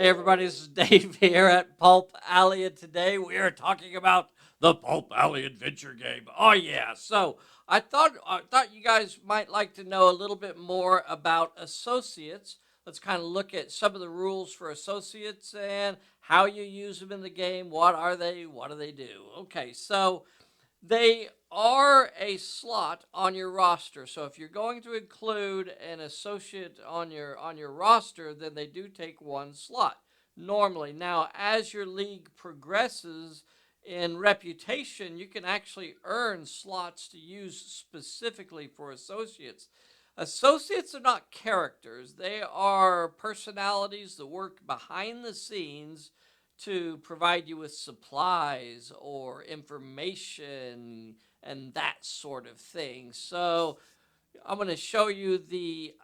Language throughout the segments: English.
Hey everybody, this is Dave here at Pulp Alley, and today we are talking about the Pulp Alley adventure game. Oh yeah, so I thought you guys might like to know a little bit more about associates. Let's kind of look at some of the rules for associates and how you use them in the game. What are they? What do they do? Okay, so they are a slot on your roster. So if you're going to include an associate on your roster, then they do take one slot normally. Now, as your league progresses in reputation, you can actually earn slots to use specifically for associates. Associates are not characters. They are personalities that work behind the scenes to provide you with supplies or information and that sort of thing. So I'm going to show you the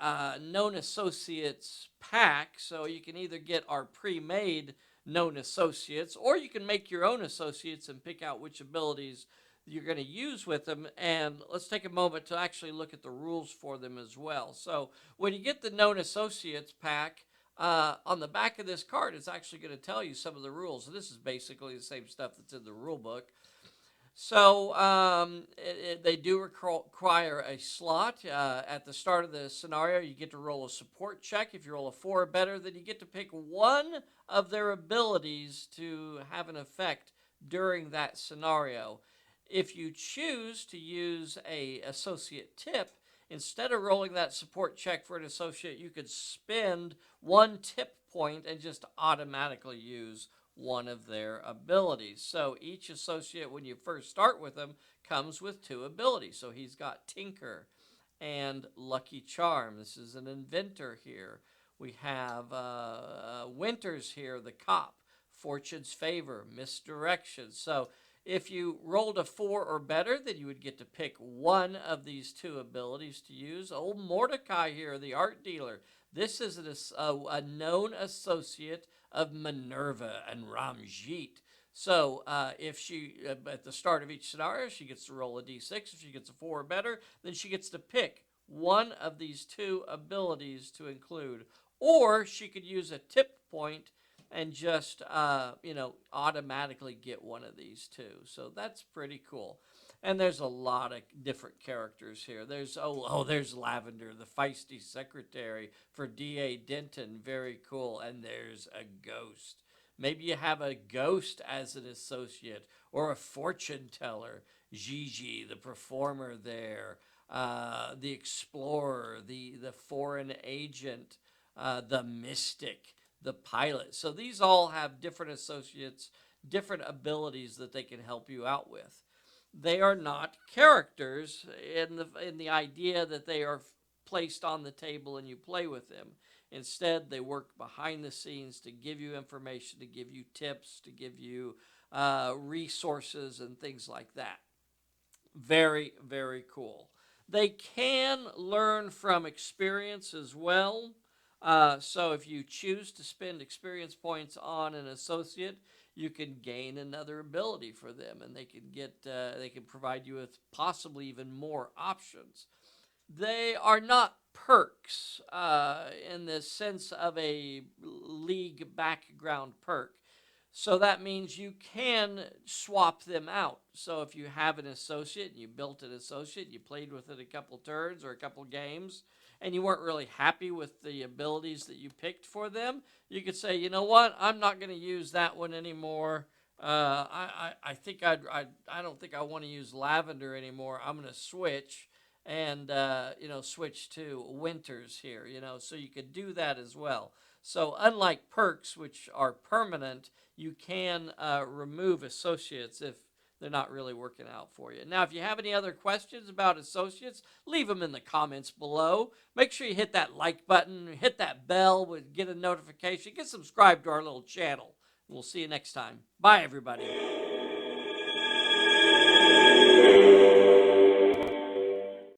known associates pack. So you can either get our pre-made known associates, or you can make your own associates and pick out which abilities you're going to use with them. And let's take a moment to actually look at the rules for them as well. So when you get the known associates pack, on the back of this card, it's actually going to tell you some of the rules. So this is basically the same stuff that's in the rule book. So they do require a slot. At the start of the scenario, you get to roll a support check. If you roll a 4 or better, then you get to pick one of their abilities to have an effect during that scenario. If you choose to use a associate tip, instead of rolling that support check for an associate, you could spend one tip point and just automatically use one of their abilities. So each associate, when you first start with them, comes with 2 abilities. So he's got Tinker and Lucky Charm. This is an inventor here. We have Winters here, the cop, Fortune's Favor, Misdirection. So if you rolled a 4 or better, then you would get to pick one of these 2 abilities to use. Old Mordecai here, the art dealer. This is a known associate of Minerva and Ramjeet. So if she, at the start of each scenario, she gets to roll a d6. If she gets a 4 or better, then she gets to pick one of these 2 abilities to include. Or she could use a tip point and just, automatically get one of these 2. So that's pretty cool. And there's a lot of different characters here. There's Lavender, the feisty secretary for D.A. Denton. Very cool. And there's a ghost. Maybe you have a ghost as an associate or a fortune teller. Gigi, the performer there. The explorer, the foreign agent, the mystic, the pilot. So these all have different associates, different abilities that they can help you out with. They are not characters in the idea that they are placed on the table and you play with them. Instead, they work behind the scenes to give you information, to give you tips, to give you resources and things like that. Very, very cool. They can learn from experience as well. So if you choose to spend experience points on an associate, you can gain another ability for them, and they can provide you with possibly even more options. They are not perks in the sense of a league background perk. So that means you can swap them out. So if you have an associate, and you built an associate, you played with it a couple turns or a couple games, and you weren't really happy with the abilities that you picked for them, you could say, you know what, I'm not going to use that one anymore. I think I don't think I want to use Lavender anymore. I'm going to switch and switch to Winters here. So you could do that as well. So unlike perks, which are permanent, you can remove associates if they're not really working out for you. Now, if you have any other questions about associates, leave them in the comments below. Make sure you hit that like button, hit that bell, get a notification, get subscribed to our little channel. We'll see you next time. Bye, everybody.